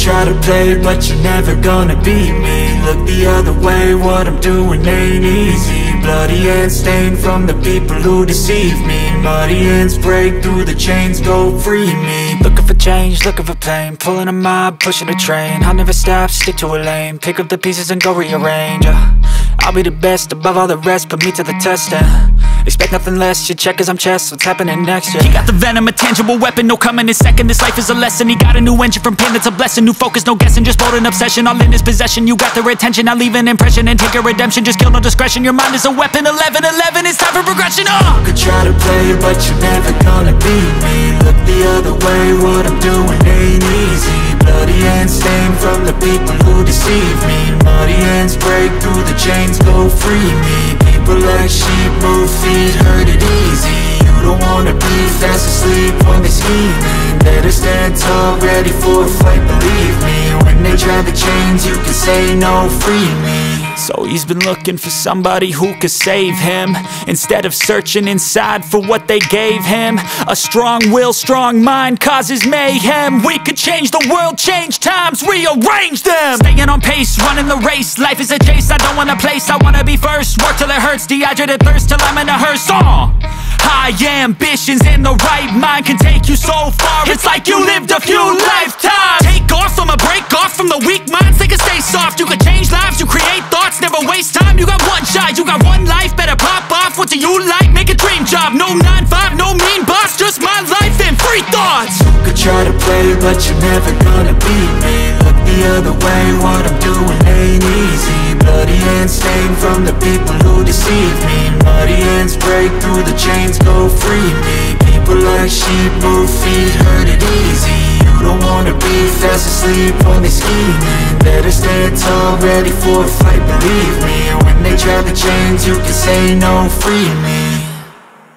try to play, but you're never gonna beat me. Look the other way, what I'm doing ain't easy. Bloody hands stained from the people who deceive me. Muddy hands break through the chains, go free me. Looking for change, looking for pain, pulling a mob, pushing a train. I'll never stop, stick to a lane, pick up the pieces and go rearrange. I'll be the best above all the rest, put me to the test and expect nothing less. You check as I'm chess, what's happening next? Yeah. He got the venom, a tangible weapon, no coming in second. This life is a lesson, he got a new engine from pain, that's a blessing. New focus, no guessing, just bold and obsession, all in his possession. You got their attention, I'll leave an impression and take a redemption. Just kill, no discretion, your mind is a weapon. 11-11, it's time for progression. You could try to play, but you're never gonna beat me. Look the other way, what I'm doing ain't easy. Bloody hands stained from the people who deceive me. Muddy hands break through the chains, go free me. People like sheep move feet, hurt it easy. You don't wanna be fast asleep when they scheming. Better stand tall, ready for a fight, believe me. When they try the chains, you can say no, free me. So he's been looking for somebody who could save him, instead of searching inside for what they gave him. A strong will, strong mind causes mayhem. We could change the world, change times, rearrange them. Staying on pace, running the race. Life is a chase, I don't want a place, I wanna be first. Work till it hurts, dehydrated thirst till I'm in a hearse. High ambitions and the right mind can take you so far. It's like you lived a few lifetimes. Take off from a break off from the weak minds, they can stay soft. You can change lives, you create thoughts, never waste time. You got one shot, you got one life, better pop off. What do you like? Make a dream job. No 9-5, no mean boss, just my life and free thoughts. You could try to play, but you're never gonna beat me. Look the other way, what I'm doing ain't easy. Bloody hands stained from the people who deceive me. Muddy hands break through the chains, go free me. People like sheep move feet, hurt it easy. You don't wanna be fast asleep when they scheming. Better stand tall, ready for a fight, believe me. When they try the chains, you can say no, free me.